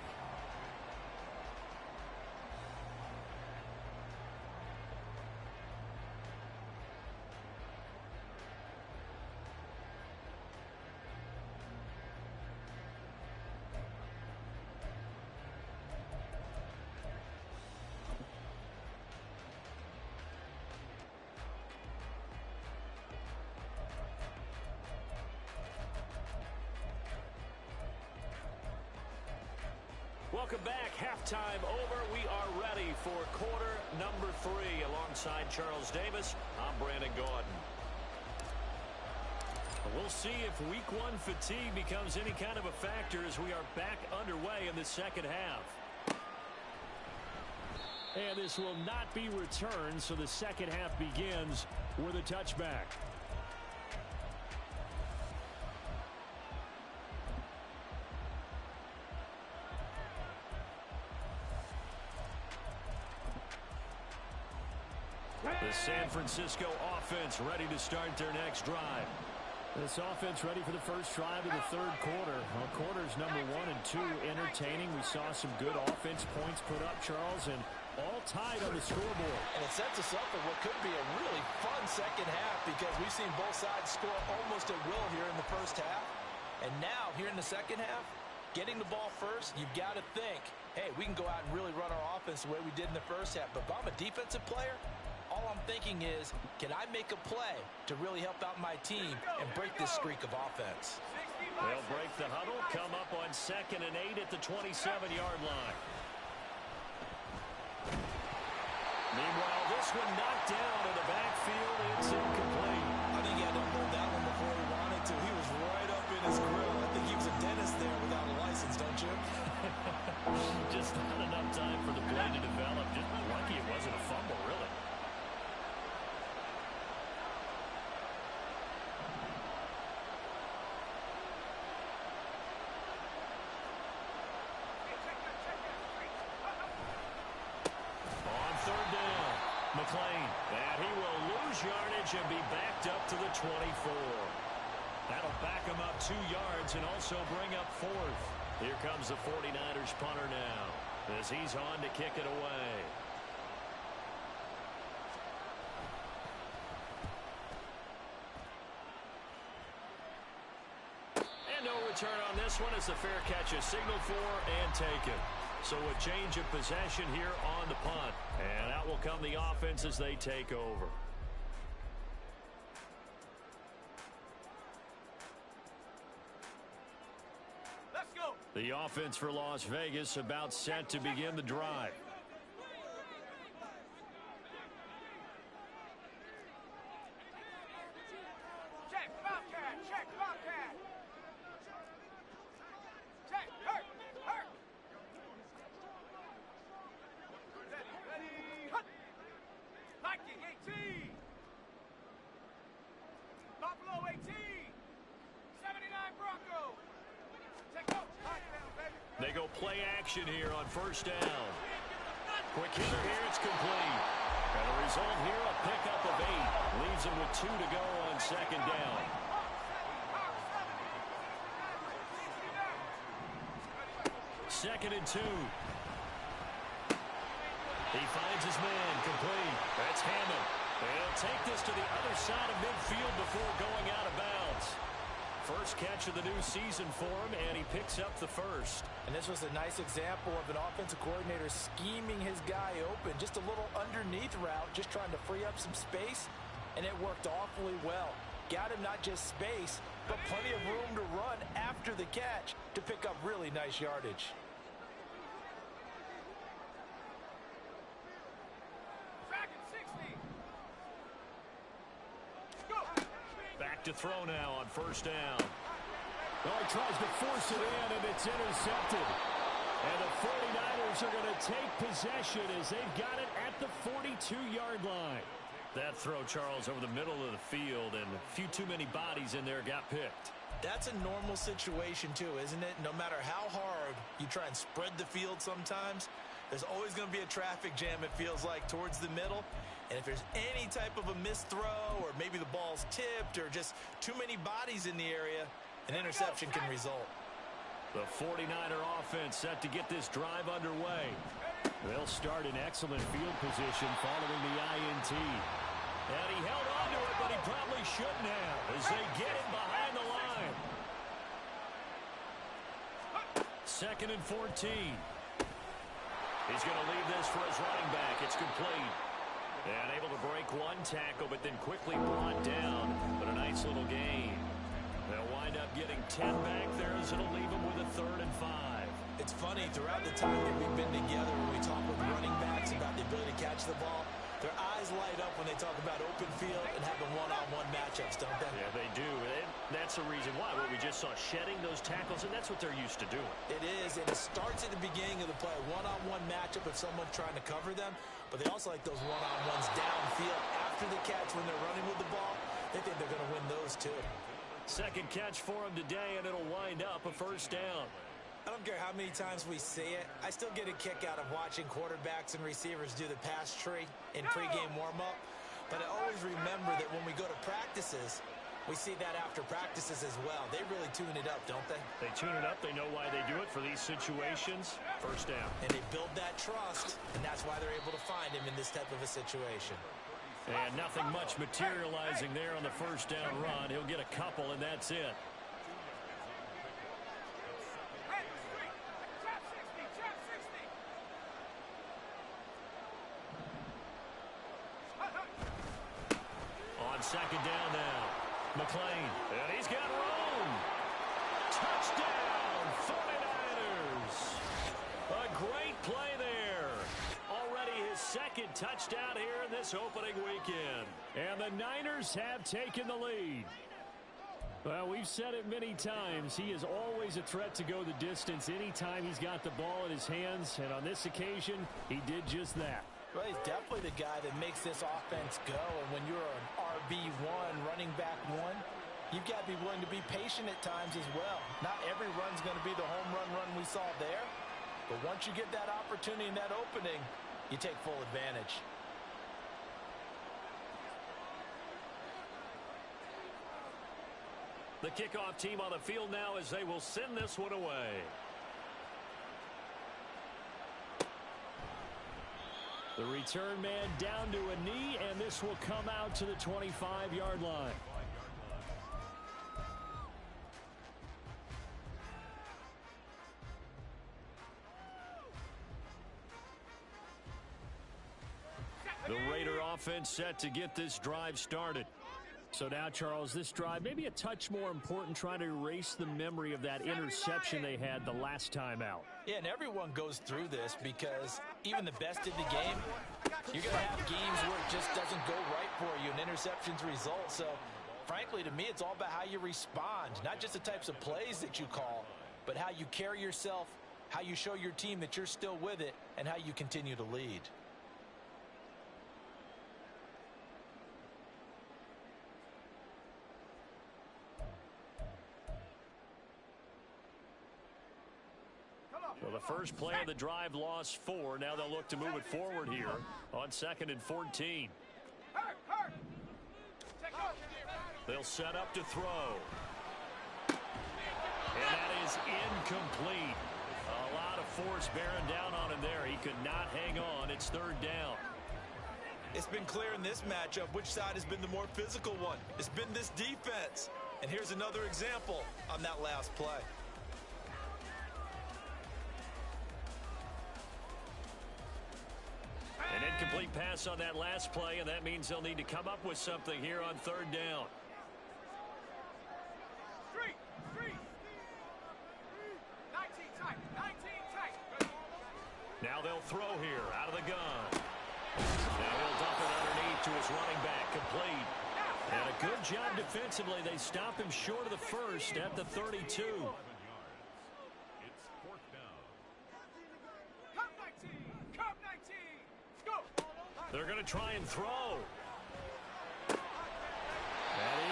[SPEAKER 1] Welcome back. Halftime over. We are ready for quarter number 3. Alongside Charles Davis, I'm Brandon Gaudin. We'll see if week 1 fatigue becomes any kind of a factor as we are back underway in the second half. And this will not be returned, so the second half begins with a touchback. The San Francisco offense ready to start their next drive.
[SPEAKER 5] This offense ready for the first drive of the third quarter. Well, quarters number 1 and 2 entertaining. We saw some good offense points put up, Charles, and all tied on the scoreboard.
[SPEAKER 3] And it sets us up for what could be a really fun second half because we've seen both sides score almost at will here in the first half. And now, here in the second half, getting the ball first, you've got to think, hey, we can go out and really run our offense the way we did in the first half. But if I'm a defensive player, all I'm thinking is, can I make a play to really help out my team and break this streak of offense?
[SPEAKER 1] They'll break the huddle, come up on 2nd and 8 at the 27-yard line. Meanwhile, this one knocked down in the backfield. It's incomplete.
[SPEAKER 3] I think he had to hold that one before he wanted to. He was right up in his grill. I think he was a dentist there without a license, don't you?
[SPEAKER 5] Just not enough time for the play to develop. Just lucky it wasn't a fumble, really.
[SPEAKER 1] McLean, and he will lose yardage and be backed up to the 24. That'll back him up 2 yards and also bring up 4th. Here comes the 49ers punter now as he's on to kick it away. And no return on this one as the fair catch is signaled for and taken. So a change of possession here on the punt. And out will come the offense as they take over.
[SPEAKER 4] Let's go.
[SPEAKER 1] The offense for Las Vegas about set to begin the drive.
[SPEAKER 4] Check, Bobcat. Check, Bobcat. Check, hurt, hurt. Ready, hut. Viking 18. Buffalo 18. 79 Bronco. Check out. Touchdown, baby.
[SPEAKER 1] They go play action here on first down. Quick hitter here, it's complete. And the result here, a pickup of 8. Leaves them with 2 to go on second down. Second and 2. He finds his man, complete. That's Hammond. He'll take this to the other side of midfield before going out of bounds. First catch of the new season for him, and he picks up the first.
[SPEAKER 3] And this was a nice example of an offensive coordinator scheming his guy open. Just a little underneath route, just trying to free up some space, and it worked awfully well. Got him not just space, but plenty of room to run after the catch to pick up really nice yardage.
[SPEAKER 1] Back to throw now on first down.
[SPEAKER 5] Well, he tries to force it in, and it's intercepted. And the 49ers are going to take possession as they've got it at the 42-yard line.
[SPEAKER 1] That throw, Charles, over the middle of the field, and a few too many bodies in there got picked.
[SPEAKER 3] That's a normal situation, too, isn't it? No matter how hard you try and spread the field sometimes, there's always going to be a traffic jam, it feels like, towards the middle. And if there's any type of a missed throw or maybe the ball's tipped or just too many bodies in the area, an interception can result.
[SPEAKER 1] The 49er offense set to get this drive underway.
[SPEAKER 5] They'll start in excellent field position following the INT.
[SPEAKER 1] And he held on to it, but he probably shouldn't have as they get him behind the line. Second and 14. He's going to leave this for his running back. It's complete. And able to break one tackle, but then quickly brought down. But a nice little gain. They'll wind up getting 10 back there as it'll leave them with a 3rd and 5.
[SPEAKER 3] It's funny, throughout the time that we've been together, when we talk with running backs about the ability to catch the ball, their eyes light up when they talk about open field and having one-on-one matchups, don't they?
[SPEAKER 1] Yeah, they do. And that's the reason why. What we just saw, shedding those tackles, and that's what they're used to doing.
[SPEAKER 3] It is, and it starts at the beginning of the play. One-on-one matchup if someone's trying to cover them, but they also like those one-on-ones downfield after the catch when they're running with the ball. They think they're going to win those, too.
[SPEAKER 1] Second catch for him today, and it'll wind up a first down.
[SPEAKER 3] I don't care how many times we see it. I still get a kick out of watching quarterbacks and receivers do the pass tree in pregame warm-up. But I always remember that when we go to practices, we see that after practices as well. They really tune it up, don't they?
[SPEAKER 5] They tune it up. They know why they do it for these situations. First down.
[SPEAKER 3] And they build that trust, and that's why they're able to find him in this type of a situation.
[SPEAKER 5] And nothing much materializing there on the first down run. He'll get a couple, and that's it. On second down now, McLean, and he's got room. Touchdown, 49ers. A great play there. Already his second touchdown here in this opening weekend. And the Niners have taken the lead. Well, we've said it many times. He is always a threat to go the distance anytime he's got the ball in his hands. And on this occasion, he did just that.
[SPEAKER 3] Well, he's definitely the guy that makes this offense go. And when you're an RB1, running back one, you've got to be willing to be patient at times as well. Not every run's going to be the home run we saw there. But once you get that opportunity and that opening, you take full advantage.
[SPEAKER 5] The kickoff team on the field now as they will send this one away. The return man down to a knee, and this will come out to the 25-yard line. The Raider offense set to get this drive started. So now, Charles, this drive maybe a touch more important, trying to erase the memory of that interception they had the last time out.
[SPEAKER 3] Yeah, and everyone goes through this because even the best in the game, you're going to have games where it just doesn't go right for you, and interceptions result. So, frankly, to me, it's all about how you respond, not just the types of plays that you call, but how you carry yourself, how you show your team that you're still with it, and how you continue to lead.
[SPEAKER 5] Well, the first play of the drive lost 4. Now they'll look to move it forward here on 2nd and 14. They'll set up to throw. And that is incomplete. A lot of force bearing down on him there. He could not hang on. It's 3rd down.
[SPEAKER 3] It's been clear in this matchup which side has been the more physical one. It's been this defense. And here's another example on that last play.
[SPEAKER 5] An incomplete pass on that last play, and that means they'll need to come up with something here on 3rd down. Now they'll throw here out of the gun. Now he'll dump it underneath to his running back, complete. And a good job defensively. They stop him short of the first at the 32. They're going to try and throw. That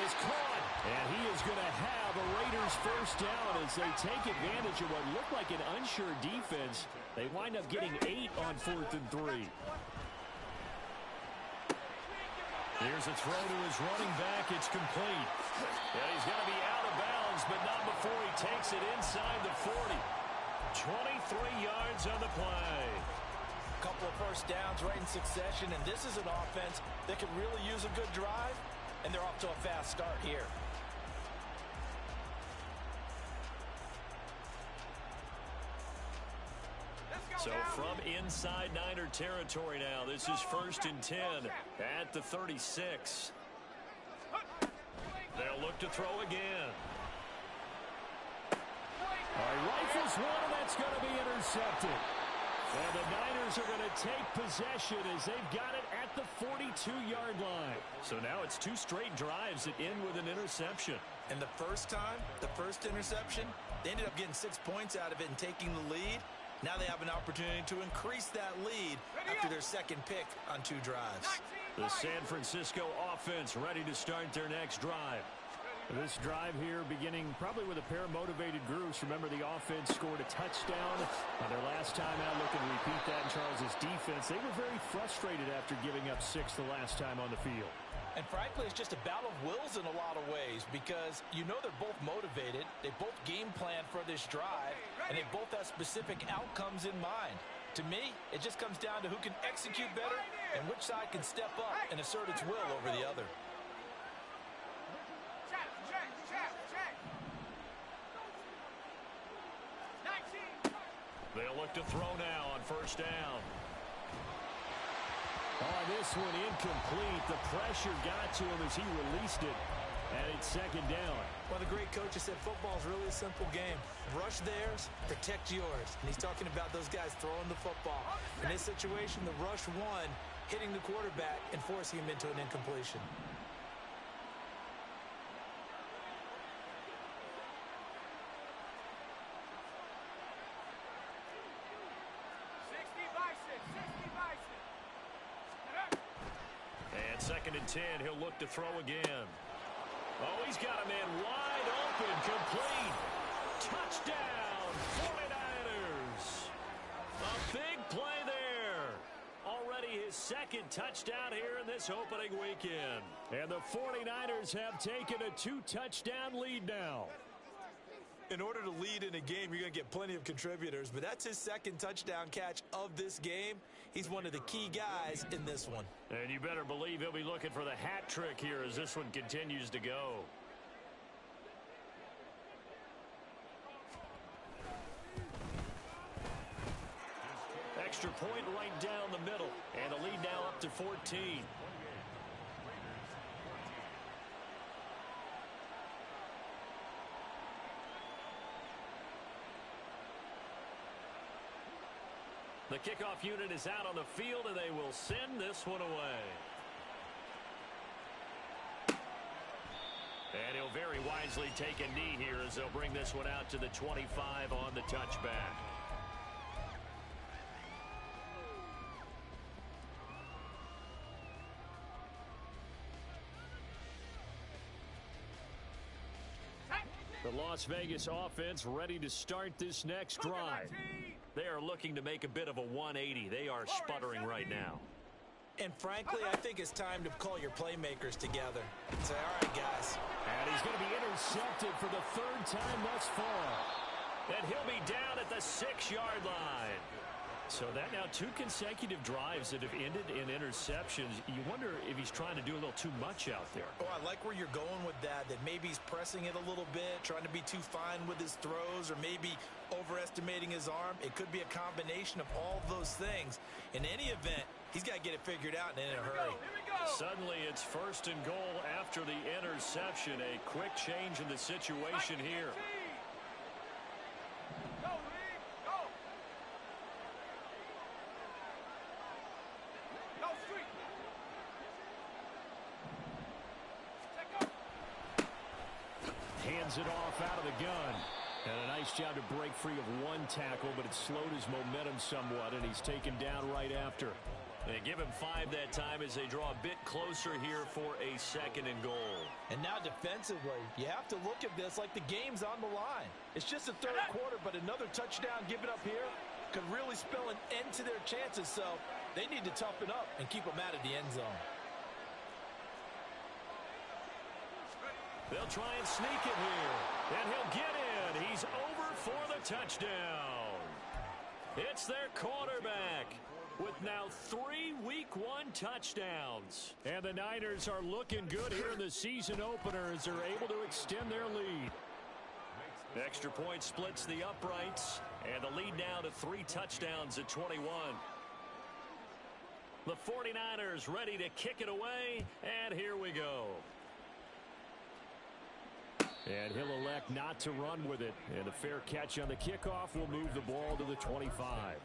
[SPEAKER 5] is caught. And he is going to have a Raiders first down as they take advantage of what looked like an unsure defense. They wind up getting 8 on 4th and 3. Here's a throw to his running back. It's complete. Yeah, he's going to be out of bounds, but not before he takes it inside the 40. 23 yards on the play.
[SPEAKER 3] Couple of first downs right in succession, and this is an offense that could really use a good drive, and they're off to a fast start here.
[SPEAKER 5] So from inside Niner territory now, this is 1st and 10 at the 36. They'll look to throw again. Rifles one, and that's going to be intercepted. And the Niners are going to take possession as they've got it at the 42-yard line. So now it's 2 straight drives that end with an interception.
[SPEAKER 3] And the first time, the first interception, they ended up getting 6 points out of it and taking the lead. Now they have an opportunity to increase that lead after their second pick on 2 drives.
[SPEAKER 5] The San Francisco offense ready to start their next drive. This drive here beginning probably with a pair of motivated groups. Remember, the offense scored a touchdown on their last time out. Looking to repeat that in Charles' defense. They were very frustrated after giving up 6 the last time on the field.
[SPEAKER 3] And frankly, it's just a battle of wills in a lot of ways because you know they're both motivated. They both game plan for this drive, and they both have specific outcomes in mind. To me, it just comes down to who can execute better and which side can step up and assert its will over the other.
[SPEAKER 1] They'll look to throw now on first down.
[SPEAKER 5] Oh, this one incomplete. The pressure got to him as he released it. And it's second down.
[SPEAKER 3] Well, the great coach has said football is really a simple game. Rush theirs, protect yours. And he's talking about those guys throwing the football. In this situation, the rush won, hitting the quarterback and forcing him into an incompletion.
[SPEAKER 1] Second and 10, he'll look to throw again. Oh, he's got a man wide open, complete. Touchdown, 49ers. A big play there. Already his second touchdown here in this opening weekend. And the 49ers have taken a 2-touchdown lead now.
[SPEAKER 3] In order to lead in a game, you're going to get plenty of contributors, but that's his second touchdown catch of this game. He's one of the key guys in this one.
[SPEAKER 1] And you better believe he'll be looking for the hat trick here as this one continues to go. Extra point right down the middle, and the lead now up to 14. The kickoff unit is out on the field, and they will send this one away. And he'll very wisely take a knee here as they'll bring this one out to the 25 on the touchback. The Las Vegas offense ready to start this next drive. They are looking to make a bit of a 180. They are sputtering right now.
[SPEAKER 3] And frankly, I think it's time to call your playmakers together and say, all right, guys.
[SPEAKER 1] And he's going to be intercepted for the third time thus far. And he'll be down at the 6-yard line. So that now 2 consecutive drives that have ended in interceptions. You wonder if he's trying to do a little too much out there.
[SPEAKER 3] Oh, I like where you're going with that maybe he's pressing it a little bit, trying to be too fine with his throws, or maybe overestimating his arm. It could be a combination of all those things. In any event, he's got to get it figured out and in a hurry.
[SPEAKER 1] Suddenly it's first and goal after the interception. A quick change in the situation here. Hands it off out of the gun. And a nice job to break free of one tackle, but it slowed his momentum somewhat, and he's taken down right after. They give him 5 that time as they draw a bit closer here for a second and goal.
[SPEAKER 3] And now defensively, you have to look at this like the game's on the line. It's just the third quarter, but another touchdown given up here could really spell an end to their chances, so they need to toughen up and keep them out of the end zone.
[SPEAKER 1] They'll try and sneak it here, and he'll get in. He's over for the touchdown. It's their quarterback with now 3 Week 1 touchdowns. And the Niners are looking good here in the season opener as they're able to extend their lead. Extra point splits the uprights, and the lead now to 3 touchdowns at 21. The 49ers ready to kick it away, and here we go. And he'll elect not to run with it. And a fair catch on the kickoff will move the ball to the 25.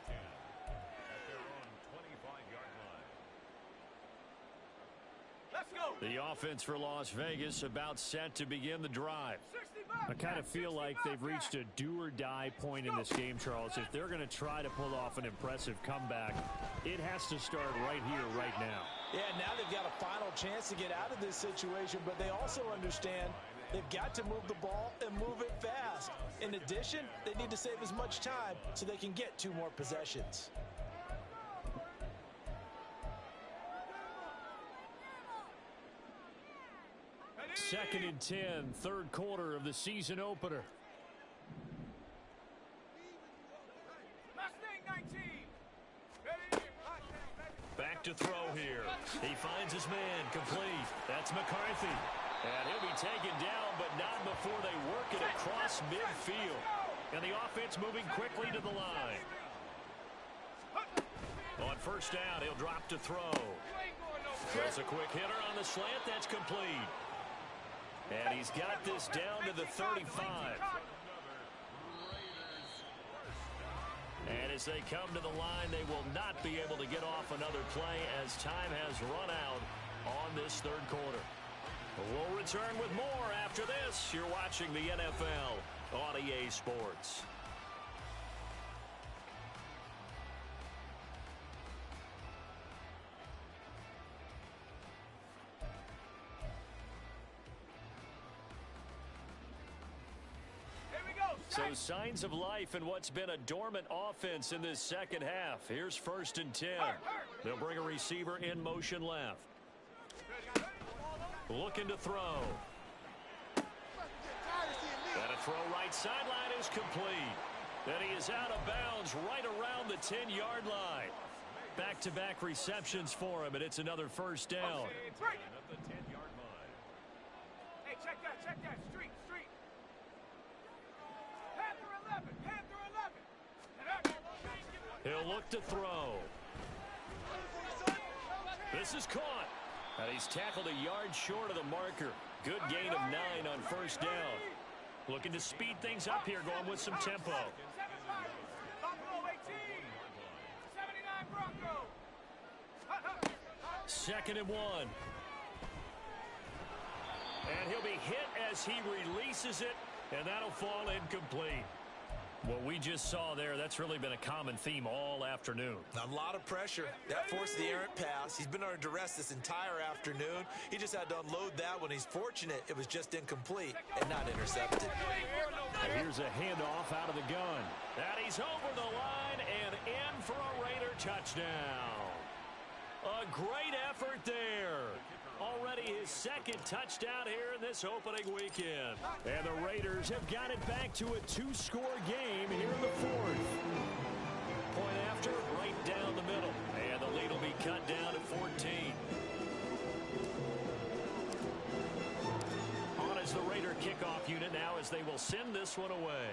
[SPEAKER 2] Let's go.
[SPEAKER 1] The offense for Las Vegas about set to begin the drive. I kind of feel like they've reached a do-or-die point in this game, Charles. If they're going to try to pull off an impressive comeback, it has to start right here, right now.
[SPEAKER 3] Yeah, now they've got a final chance to get out of this situation, but they also understand They've got to move the ball and move it fast. In addition, they need to save as much time so they can get 2 more possessions.
[SPEAKER 5] Second and 10, third quarter of the season opener.
[SPEAKER 4] Mustang 19. Ready?
[SPEAKER 5] Back to throw here. He finds his man complete. That's McCarthy. And he'll be taken down, but not before they work it across midfield. And the offense moving quickly to the line. On first down, he'll drop to throw. Throws a quick hitter on the slant. That's complete. And he's got this down to the 35. And as they come to the line, they will not be able to get off another play as time has run out on this third quarter. We'll return with more after this. You're watching the NFL on EA Sports. So signs of life in what's been a dormant offense in this second half. Here's first and 10. They'll bring a receiver in motion left. Looking to throw. And a throw right sideline is complete. And he is out of bounds right around the 10-yard line. Back-to-back receptions for him, and it's another first down.
[SPEAKER 4] At the 10-yard line. Hey, check that. Street. Panther 11.
[SPEAKER 5] He'll look to throw. This is caught. And he's tackled a yard short of the marker. Good gain of 9 on first down. Looking to speed things up here, going with some tempo.
[SPEAKER 4] 7 Buffalo 18. 79 Bronco.
[SPEAKER 5] Second and 1. And he'll be hit as he releases it, and that'll fall incomplete. What we just saw there, that's really been a common theme all afternoon.
[SPEAKER 3] A lot of pressure. That forced the errant pass. He's been under duress this entire afternoon. He just had to unload that one. He's fortunate it was just incomplete and not intercepted.
[SPEAKER 5] And here's a handoff out of the gun. And he's over the line and in for a Raider touchdown. A great effort there. Already his second touchdown here in this opening weekend. And the Raiders have got it back to a 2-score game here in the fourth. Point after, right down the middle. And the lead will be cut down to 14. On as the Raider kickoff unit now as they will send this one away.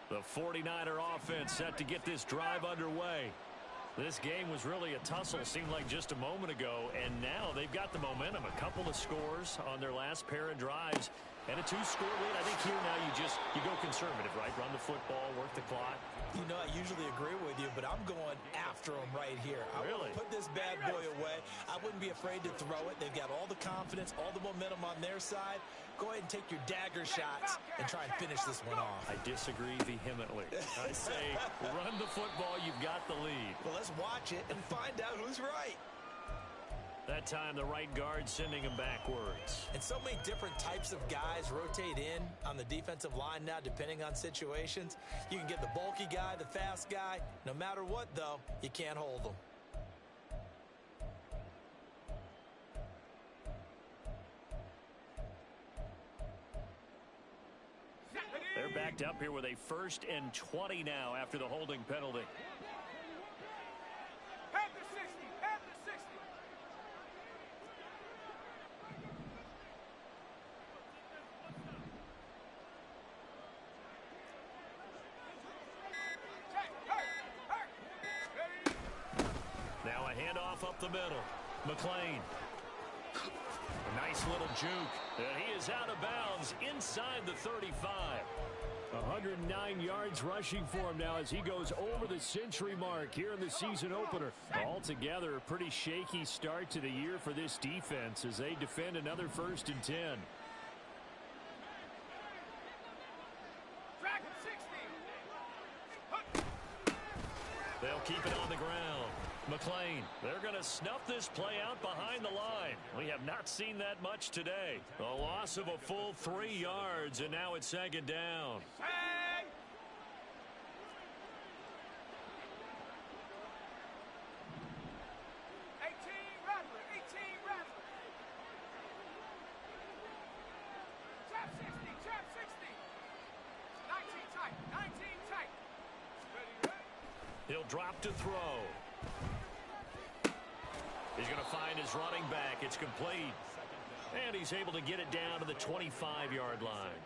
[SPEAKER 5] The 49er offense set to get this drive underway. This game was really a tussle, seemed like just a moment ago, and now they've got the momentum. A couple of scores on their last pair of drives, and a 2-score lead. I think here now you go conservative, right? Run the football, work the clock.
[SPEAKER 3] You know, I usually agree with you, but I'm going after him right here. I
[SPEAKER 5] Really?
[SPEAKER 3] want to put this bad boy away. I wouldn't be afraid to throw it. They've got all the confidence, all the momentum on their side. Go ahead and take your dagger shots and try and finish this one off.
[SPEAKER 5] I disagree vehemently. I say run the football, you've got the lead.
[SPEAKER 3] Well, let's watch it and find out who's right.
[SPEAKER 5] That time the right guard sending him backwards.
[SPEAKER 3] And so many different types of guys rotate in on the defensive line now, depending on situations. You can get the bulky guy, the fast guy. No matter what, though, you can't hold them.
[SPEAKER 5] They're backed up here with a 1st and 20 now after the holding penalty.
[SPEAKER 4] Panther 60. Panther 60.
[SPEAKER 5] Now a handoff up the middle. McClain. A nice little juke. And he is out of bounds inside the 35. 109 yards rushing for him now as he goes over the century mark here in the season opener. Altogether, a pretty shaky start to the year for this defense as they defend another 1st and 10.
[SPEAKER 1] They'll keep it on the ground. McLean, they're going to snuff this play out behind the line. We have not seen that much today. A loss of a full 3 yards, and now it's 2nd down.
[SPEAKER 4] Hey! 18 Rattler, 18 Rattler. Trap 60, trap 60. 19 tight, 19 tight. Ready, ready.
[SPEAKER 1] He'll drop to throw. He's going to find his running back. It's complete. And he's able to get it down to the 25-yard line.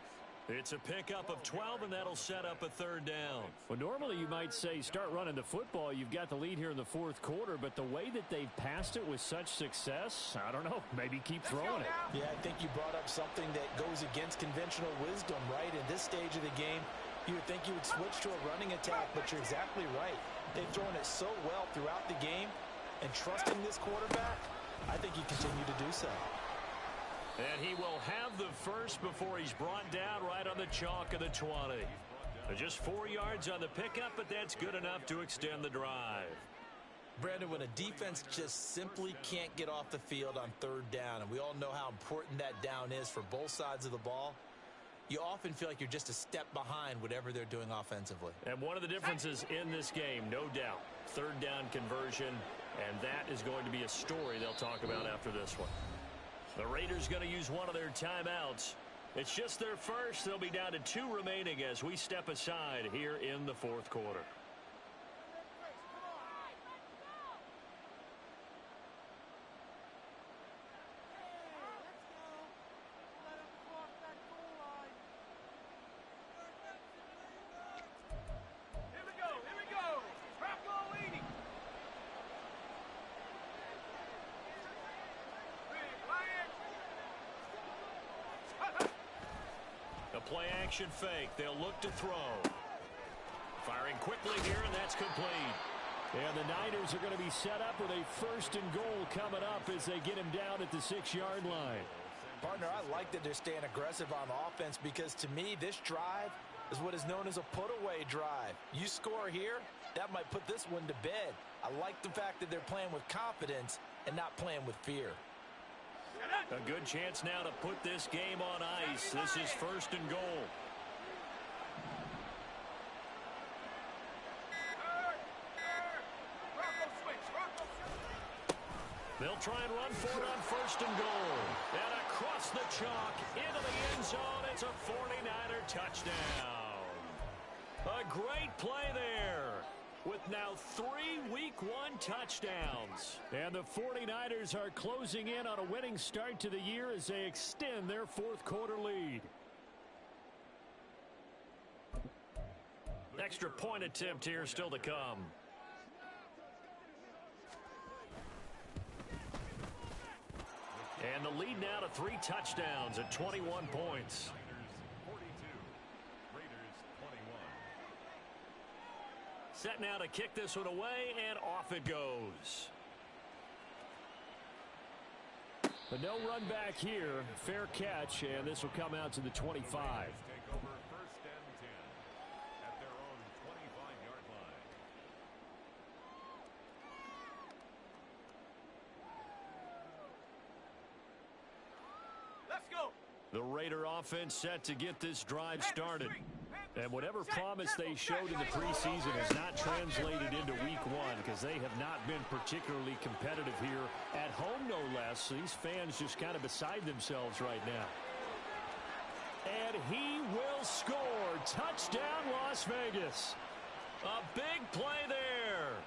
[SPEAKER 1] It's a pickup of 12, and that'll set up a 3rd down.
[SPEAKER 5] Well, normally you might say start running the football. You've got the lead here in the 4th quarter, but the way that they've passed it with such success, I don't know, maybe keep throwing it.
[SPEAKER 3] Yeah, I think you brought up something that goes against conventional wisdom, right? In this stage of the game, you would think you would switch to a running attack, but you're exactly right. They've thrown it so well throughout the game, and trusting this quarterback, I think he continued to do so.
[SPEAKER 1] And he will have the first before he's brought down right on the chalk of the 20. Just 4 yards on the pickup, but that's good enough to extend the drive.
[SPEAKER 3] Brandon, when a defense just simply can't get off the field on 3rd down, and we all know how important that down is for both sides of the ball, you often feel like you're just a step behind whatever they're doing offensively.
[SPEAKER 1] And one of the differences in this game, no doubt, 3rd down conversion, and that is going to be a story they'll talk about after this one. The Raiders going to use one of their timeouts. It's just their first. They'll be down to 2 remaining as we step aside here in the 4th quarter. Play action fake. They'll look to throw. Firing quickly here, and that's complete.
[SPEAKER 5] And the Niners are going to be set up with a 1st and goal coming up as they get him down at the 6-yard line.
[SPEAKER 3] Partner, I like that they're staying aggressive on offense because to me, this drive is what is known as a put-away drive. You score here, that might put this one to bed. I like the fact that they're playing with confidence and not playing with fear.
[SPEAKER 1] A good chance now to put this game on ice. This is 1st and goal. They'll try and run for it on 1st and goal. And across the chalk into the end zone. It's a 49er touchdown. A great play there. With now 3 Week 1 touchdowns.
[SPEAKER 5] And the 49ers are closing in on a winning start to the year as they extend their 4th quarter lead.
[SPEAKER 1] Extra point attempt here still to come. And the lead now to 3 touchdowns at 21 points. Set now to kick this one away, and off it goes.
[SPEAKER 5] But no run back here. Fair catch, and this will come out to the 25.
[SPEAKER 6] Take over 1st and 10 at their own 25-yard line.
[SPEAKER 4] Let's go.
[SPEAKER 1] The Raider offense set to get this drive started. And whatever promise they showed in the preseason has not translated into Week 1 because they have not been particularly competitive here at home, no less. So these fans just kind of beside themselves right now. And he will score. Touchdown, Las Vegas. A big play there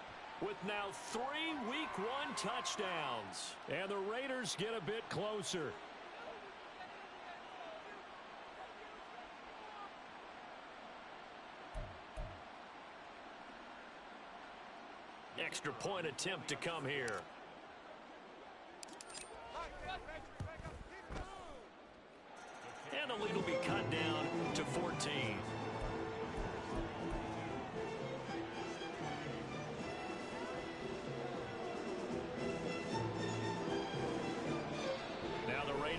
[SPEAKER 1] with now 3 Week 1 touchdowns.
[SPEAKER 5] And the Raiders get a bit closer.
[SPEAKER 1] Extra point attempt to come here. And the lead will be cut down to 14.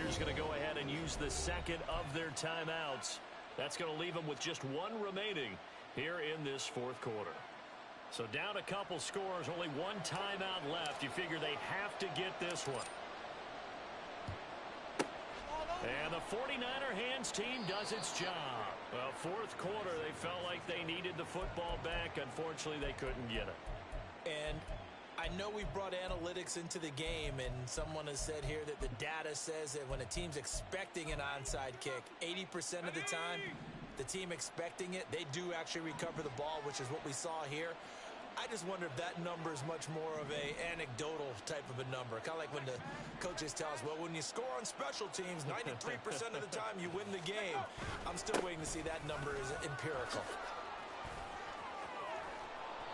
[SPEAKER 5] Raiders going to go ahead and use the second of their timeouts. That's going to leave them with just one remaining here in this fourth quarter. So down a couple scores, only one timeout left. You figure they have to get this one. And the 49er hands team does its job. Well, fourth quarter, they felt like they needed the football back. Unfortunately, they couldn't get it.
[SPEAKER 3] And I know we brought analytics into the game, and someone has said here that the data says that when a team's expecting an onside kick, 80% of the time, the team expecting it, they do actually recover the ball, which is what we saw here. I just wonder if that number is much more of a anecdotal type of a number. Kind of like when the coaches tell us, well, when you score on special teams, 93% of the time you win the game. I'm still waiting to see that number is empirical.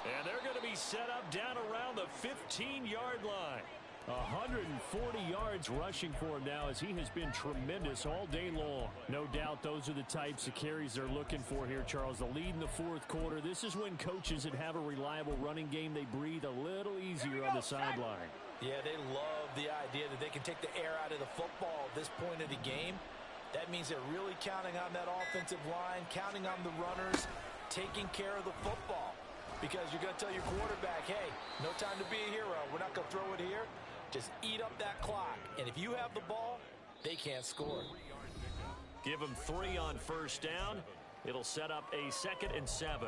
[SPEAKER 5] And they're going to be set up down around the 15-yard line. 140 yards rushing for him now as he has been tremendous all day long. No doubt those are the types of carries they're looking for here, Charles. The lead in the fourth quarter. This is when coaches that have a reliable running game, they breathe a little easier on the sideline.
[SPEAKER 3] Yeah, they love the idea that they can take the air out of the football at this point of the game. That means they're really counting on that offensive line, counting on the runners, taking care of the football. Because you're going to tell your quarterback, hey, no time to be a hero. We're not going to throw it here. Just eat up that clock. And if you have the ball, they can't score.
[SPEAKER 5] Give them 3 on first down. It'll set up a 2nd and 7.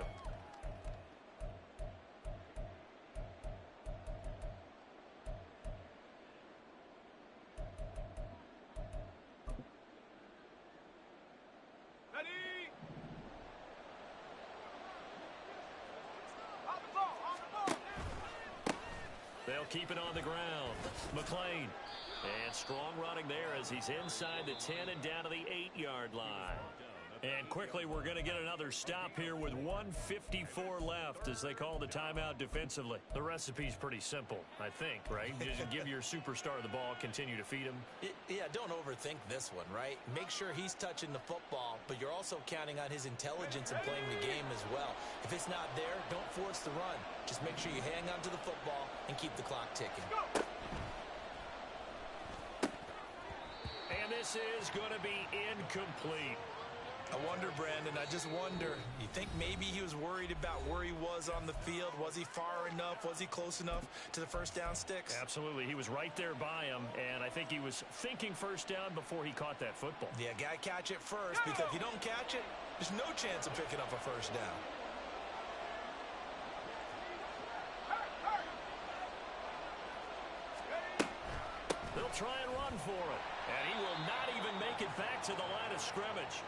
[SPEAKER 5] They'll keep it on the ground. McClain. And strong running there as he's inside the 10 and down to the 8-yard line. And quickly, we're going to get another stop here with 1:54 left as they call the timeout defensively. The recipe's pretty simple, I think, right? Just give your superstar the ball, continue to feed him.
[SPEAKER 3] Yeah, don't overthink this one, right? Make sure he's touching the football, but you're also counting on his intelligence in playing the game as well. If it's not there, don't force the run. Just make sure you hang on to the football and keep the clock ticking.
[SPEAKER 5] And this is going to be incomplete.
[SPEAKER 3] I wonder, Brandon, I just wonder, you think maybe he was worried about where he was on the field? Was he far enough? Was he close enough to the first down sticks?
[SPEAKER 5] Absolutely. He was right there by him, and I think he was thinking first down before he caught that football.
[SPEAKER 3] Yeah, got to catch it first, because if you don't catch it, there's no chance of picking up a first down.
[SPEAKER 5] They'll try and run for it, and he will not even make it back to the line of scrimmage.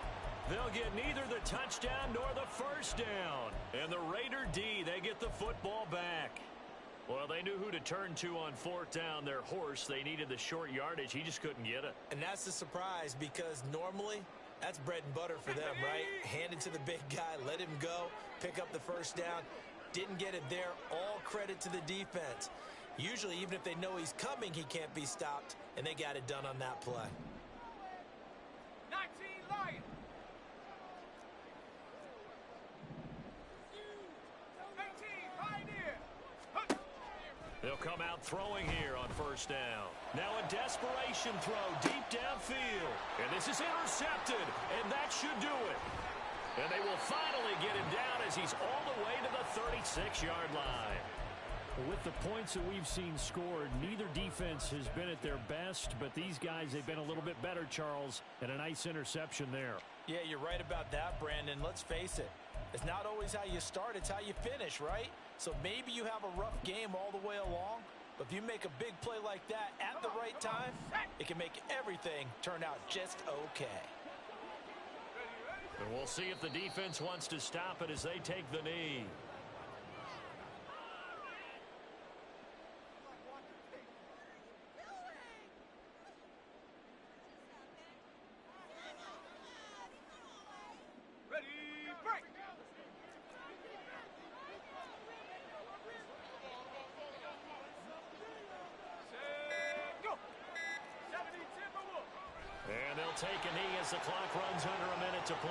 [SPEAKER 5] They'll get neither the touchdown nor the first down. And the Raider D, they get the football back. Well, they knew who to turn to on fourth down. Their horse, they needed the short yardage. He just couldn't get it.
[SPEAKER 3] And that's the surprise, because normally that's bread and butter for them, right? Hand it to the big guy, let him go, pick up the first down. Didn't get it there. All credit to the defense. Usually, even if they know he's coming, he can't be stopped, and they got it done on that play.
[SPEAKER 4] 19 Lions. 18 Pioneer.
[SPEAKER 5] They'll come out throwing here on first down. Now a desperation throw deep downfield. And this is intercepted, and that should do it. And they will finally get him down as he's all the way to the 36-yard line.
[SPEAKER 7] With the points that we've seen scored, neither defense has been at their best, but these guys, they've been a little bit better, Charles, and a nice interception there.
[SPEAKER 3] Yeah, you're right about that, Brandon. Let's face it. It's not always how you start, it's how you finish, right? So maybe you have a rough game all the way along, but if you make a big play like that at the right time, it can make everything turn out just okay.
[SPEAKER 5] And we'll see if the defense wants to stop it as they take the knee. Take a knee as the clock runs under a minute to play.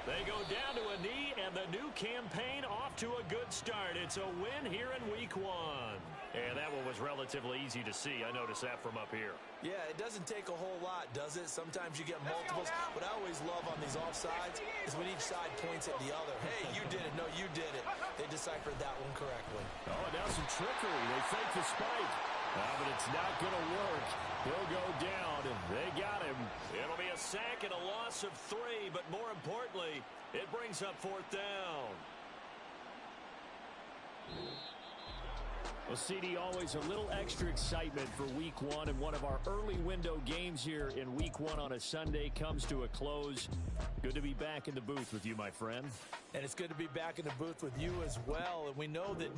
[SPEAKER 5] They go down to a knee, and the new campaign off to a good start. It's a win here in Week 1. And that one was relatively easy to see. I noticed that from up here.
[SPEAKER 3] Yeah, it doesn't take a whole lot, does it? Sometimes you get multiples. What I always love on these offsides is when each side points at the other. Hey, you did it. No, you did it. They deciphered that one correctly.
[SPEAKER 5] Oh, now some trickery. They fake the spike. But it's not going to work. He'll go down, and they got him. It'll be a sack and a loss of 3, but more importantly, it brings up 4th down. Well, CD, always a little extra excitement for Week 1, and one of our early window games here in Week 1 on a Sunday comes to a close. Good to be back in the booth with you, my friend.
[SPEAKER 3] And it's good to be back in the booth with you as well, and we know that